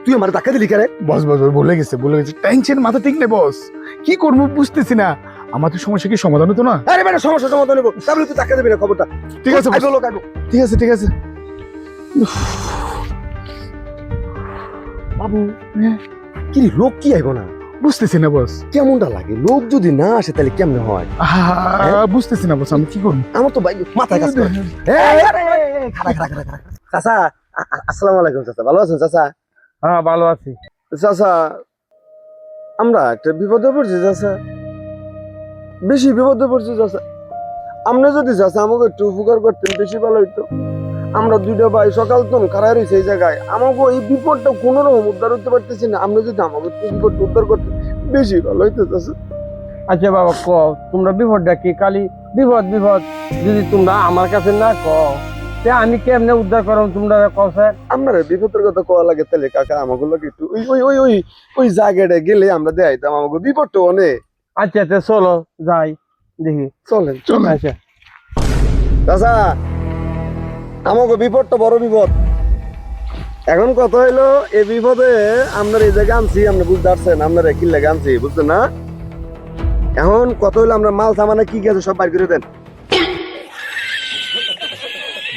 তুই আমার ধাক্কা দিলি কেন? বস বস বস, ভুলে গেছে টেনশন মাথা ঠিক নেই বস। কি করবো বুঝতেছি না, আমাদের সমস্যা কি সমাধান হতো না? আরে বেটা সমস্যা সমাধান নেবো, তাহলে তুই ধাক্কা দিবি না, খবরটা। ঠিক আছে boss, লোক আইবো। ঠিক আছে ঠিক আছে। বাবু কি রে, লোক কি আইবো না? বুঝতেছি না বস, কেমনটা লাগে? লোক যদি না আসে তাহলে কেমনে হয়? বুঝতেছি না বস, আমি কি করবো? আমার তো ভাই মাথায় কাজ করে। চাচা আসসালামু আলাইকুম। চাচা ভালো আছেন? চাচা হ্যাঁ ভালো আছি। চাচা আমরা একটা বিপদে পড়ছি চাচা, বেশি বিপদে পড়ছি চাচা। আপনি যদি চাচা আমাকে একটু উপকার করতেন বেশি ভালো হইতো। আমরা দুইটা ভাই সকাল তো খারাপ হয়েছে এই জায়গায়, আমাকে এই বিপদটা কোনো রকম উদ্ধার হতে পারতেছি না। আপনি যদি আমাকে একটু বিপদটা উদ্ধার করতেন বেশি ভালো হইতো চাচা। আচ্ছা বাবা ক, তোমরা বিপদটা কি খালি বিপদ বিপদ যদি তোমরা আমার কাছে না ক, আমি কেমনে উদ্ধার করো তোমরা কও স্যার? আপনার বিপদের কথা কওয়া লাগে তাহলে কাকা আমাকে লোক একটু ওই ওই ওই ওই ওই জায়গাটা গেলে আমরা দেখাইতাম, আমাকে বিপদটা অনেক। আচ্ছা আচ্ছা চলো যাই দেখি। চলেন চলো। আচ্ছা চাচা আমাকে বিপদটা বড় বিপদ। এখন কথা হইলো এই বিপদে আপনার এই জায়গায় আনছি, আপনি বুঝতে পারছেন আপনার কি লাগে আনছি, বুঝছেন না? এখন কথা হইলো আমরা মাল সামানে কি গেছে সব বাইর করে দেন।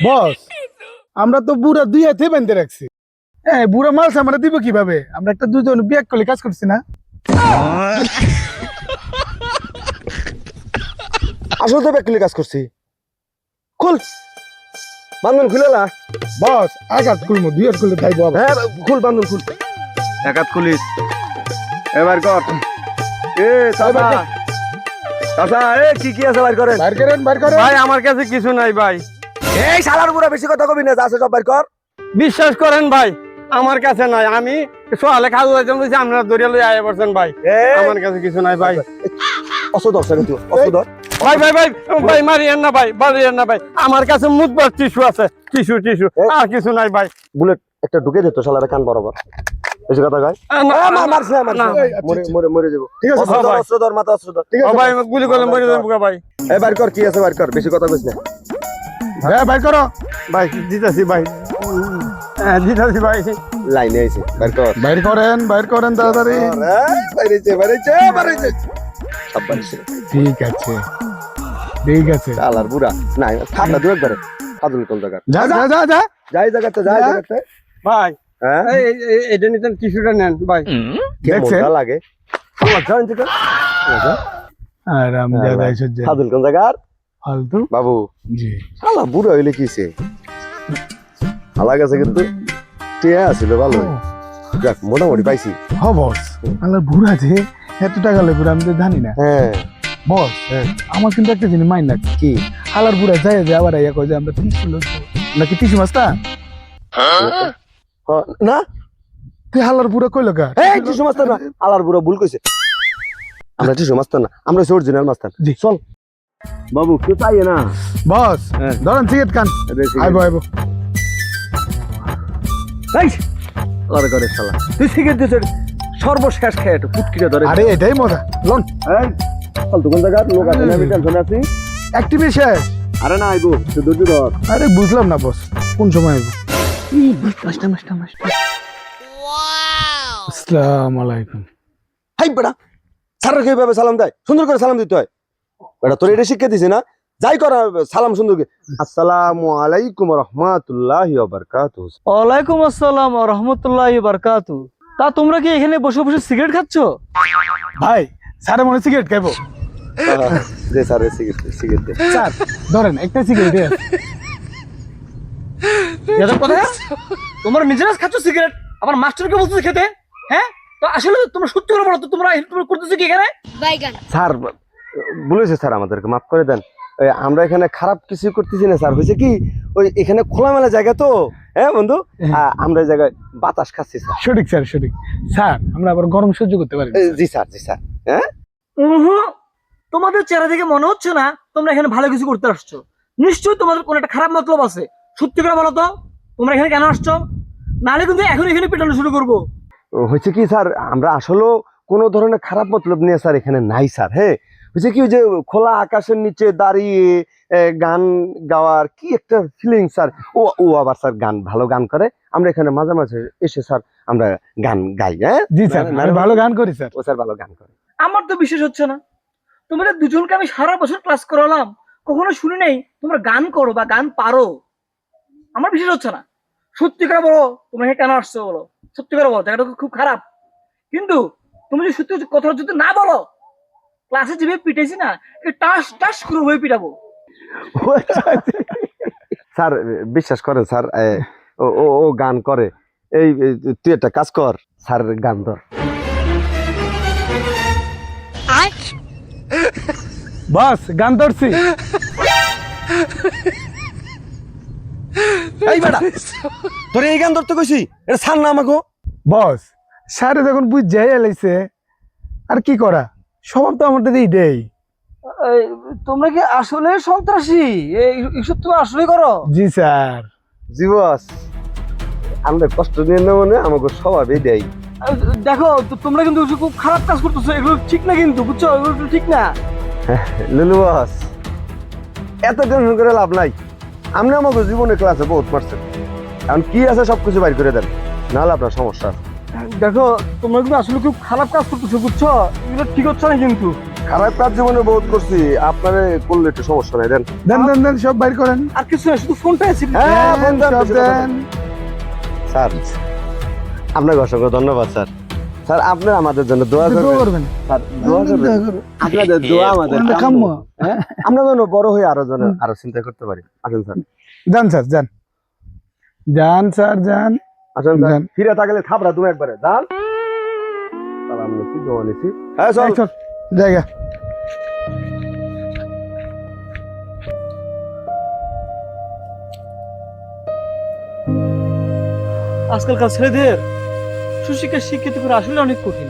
বস আমরা তো বুড়া দুই হাতে বেঁধে রাখছি। হ্যাঁ বুড়া মাল সামারা দিব কিভাবে? আমরা একটা দুজন বিয়ে করলে কাজ করছি না? আসলে তো ব্যাকলি কাজ করছি। খুল বান্ধন খুলেলা। বস আঘাত করবো, দুই হাত করলে খাইবো আবার। হ্যাঁ খুল বান্ধন খুল। একাত খুলিস এবার কর। এ চাচা চাচা এ কি কি আছে বাইর করেন। বাইর করেন বাইর করেন। ভাই আমার কাছে কিছু নাই ভাই। এই শালার বুড়া বেশি কথা কবি না, যা আছে সব বাইর কর। বিশ্বাস করেন ভাই আমার কাছে নাই, আমি সোয়ালে খাওয়া যাইতাম বলছি আপনারা দরিয়া লই আয়া পড়ছেন ভাই। আমার কাছে কিছু নাই ভাই। অস্ত্র ধর কিন্তু অস্ত্র ধর। ভাই ভাই ভাই ভাই মারিয়েন না ভাই, মারিয়েন না ভাই, আমার কাছে মুতবার টিস্যু আছে, টিস্যু টিস্যু, আর কিছু নাই ভাই। বুলেট একটা ঢুকে দিত শালার কান বরাবর। বেশি কথা কয়। মারছে না। মরে মরে মরে যাবো। ঠিক আছে অস্ত্র ধর, অস্ত্র ধর, মাথা অস্ত্র ধর। ঠিক ও আছে ভাই গুলি করলে মরে যাবো ভাই। এই বাইর কর কি আছে বাইর কর, বেশি কথা কইছ না। হ্যাঁ বাইর করো। ভাই দিতেছি ভাই, হ্যাঁ দিতেছি ভাই। লাইনে আইছে বাইর কর। বাইর করেন তাড়াতাড়ি। বাইরেছে বাইরেছে বাইরেছে সব বাইরেছে। ঠিক আছে ঠিক আছে, শালার বুড়া না ঠান্ডা দু একবারে ফাদুল কোন জায়গা যা যা যা যা। যাই জায়গাতে যাই জায়গাতে। ভাই হ্যাঁ এটা নিতেন টিস্যুটা নেন ভাই। কেমন লাগে আমার জান থেকে আরাম জায়গা সহ্য ফাদুল কোন জায়গা ফালতু। বাবু। জি শালা বুড়া হইলে কিছে হালা গেছে কিন্তু টিয়া ছিল ভালো। যাক মোটামুটি পাইছি। হ বস, আল্লাহ বুড়া যে এত টাকা লে বুড়া আমি তো জানি না। হ্যাঁ বস আমার কিন্তু একটা জিনিস মাইন্ড লাগছে কি, হালার বুড়া যায় যে আবার ইয়া কয় যে আমরা টিসু লোক নাকি টিসু মাস্তা। না তুই হালার বুড়া কইলো কা? এই টিসু মাস্টার না, আলার বুড়া ভুল কইছে। আমরা টিসু মাস্টার না, আমরা অরিজিনাল মাস্টার। জি চল বাবু কেউ চাই না। বস ধরেন সিগারেট খান। আইবো আইবো। আলার করে শালা তুই সিগারেট দিছ সর্বশেষ খেয়ে একটু পুটকিটা ধরে। আরে এটাই মজা লোন। এই ফালতু কোন জায়গা লোক আছে না, আমি টেনশনে আছি। অ্যাক্টিভি শেষ। আরে না আইবো তুই দুধ ধর। আরে বুঝলাম না বস কোন সময় আইবো। আসসালামু আলাইকুম। হাই বেটা স্যারের কিভাবে সালাম দেয়, সুন্দর করে সালাম দিতে হয় বেটা। তোর এটা শিক্ষা দিছে না, যাই কর সালাম সুন্দর করে। আসসালামু আলাইকুম রহমাতুল্লাহি ওয়া বারাকাতুহু। ওয়ালাইকুম আসসালাম ওয়া রাহমাতুল্লাহি ওয়া বারাকাতু। তা তোমরা কি এখানে বসে বসে সিগারেট খাচ্ছ? ভাই স্যারে মনে সিগারেট খাইবো। দে স্যার সিগারেট সিগারেট দে। স্যার ধরেন একটা সিগারেট দে। এত কথা, তোমরা নিজেরা খাচ্ছ সিগারেট, আবার মাস্টারকে বলছো খেতে? হ্যাঁ তো আসলে তোমরা সত্যি করে বলো তো, তোমরা করতেছো কি এখানে? স্যার বলেছে স্যার আমাদেরকে মাফ করে দেন। আমরা এখানে খারাপ কিছু করতেছি না স্যার, হয়েছে কি ওই এখানে খোলামেলা জায়গা তো। হ্যাঁ বন্ধু আমরা এই জায়গায় বাতাস খাচ্ছি স্যার। সঠিক স্যার সঠিক। স্যার আমরা আবার গরম সহ্য করতে পারি না। জি স্যার জি স্যার। হ্যাঁ তোমাদের চেহারা দেখে মনে হচ্ছে না তোমরা এখানে ভালো কিছু করতে আসছো। নিশ্চয়ই তোমাদের কোনো একটা খারাপ মতলব আছে। সত্যি করে বলো তো তোমরা এখানে কেন আসছো? নাহলে কিন্তু এখন এখানে পেটানো শুরু করবো। হয়েছে কি স্যার, আমরা আসলে কোনো ধরনের খারাপ মতলব নিয়ে স্যার এখানে নাই স্যার। হ্যাঁ হচ্ছে কি ওই যে খোলা আকাশের নিচে দাঁড়িয়ে গান গাওয়ার কি একটা ফিলিং স্যার। ও ও আবার স্যার গান ভালো গান করে, আমরা এখানে মাঝে মাঝে এসে স্যার আমরা গান গাই। হ্যাঁ জি স্যার, আমি ভালো গান করি স্যার। ও স্যার ভালো গান করে। আমার তো বিশ্বাস হচ্ছে না, তোমাদের দুজনকে আমি সারা বছর ক্লাস করালাম, কখনো শুনি নাই তোমরা গান করো বা গান পারো। আমার বিশ্বাস হচ্ছে না। সত্যি করে বলো তোমরা এখানে কেন আসছো, বলো সত্যি করে বলো, জায়গাটা খুব খারাপ। কিন্তু তুমি যদি সত্যি কথা যদি না বলো, ক্লাসে যেভাবে পিটাইছি না, টাস টাস করে হয়ে পিটাবো। স্যার বিশ্বাস করেন স্যার, ও ও ও গান করে। তুই একটা কাজ কর, স্যার গান ধর। বস গান ধরছি। এই বেটা, তোর এই গান ধরতে কইছি, এটা স্যার না আমাকে। বস স্যারে যখন বুঝ যাই এলাইছে আর কি করা, স্বভাব তো আমাদের এইটাই। তোমরা কি আসলে সন্ত্রাসী? এইসব তুমি আসলে করো? জি স্যার। জি বস, আমরা কষ্ট নিয়ে নেবো না, আমাকে স্বভাবই দেয়। দেখো তোমরা কিন্তু খুব খারাপ কাজ করতেছো, এগুলো ঠিক না কিন্তু, বুঝছো? এগুলো ঠিক না। লুলু বস, এত টেনশন করে লাভ নাই। আপনি আমাকে জীবনে ক্লাসে বহুত মারছেন, এখন কি আছে সবকিছু বাইর করে দেন, নাহলে আপনার সমস্যা আছে। দেখো তোমরা কিন্তু আসলে খুব খারাপ কাজ করতেছো, বুঝছো? এগুলো ঠিক হচ্ছে না কিন্তু। খারাপ কাজ জীবনে বহুত করছি, আপনারে করলে একটু সমস্যা নাই। দেন দেন দেন দেন, সব বাইর করেন। আর কিছু না, শুধু ফোনটা আছে। হ্যাঁ, ফোন দেন, সব বেশি কথা দেন। স্যার আপনাকে অসংখ্য ধন্যবাদ স্যার। স্যার আপনি আমাদের জন্য দোয়া দোয়া করবেন করবেন। স্যার, দোয়া করবেন। আপনাদের দোয়া আমাদের আমরা কাম্য। কাম্য। হ্যাঁ, আমরা যেন বড় হয়ে আরো চিন্তা করতে পারি। আসেন স্যার, যান স্যার যান, যান স্যার যান। আসেন স্যার। যান। ফিরে থাকলে থাপড়া তুমি একবারে যান। সালাম নিছি, দোয়া নিছি। হ্যাঁ চল। চল জায়গা। আজকালকার ছেলেদের সুশিক্ষা শিক্ষিত করে আসলে অনেক কঠিন।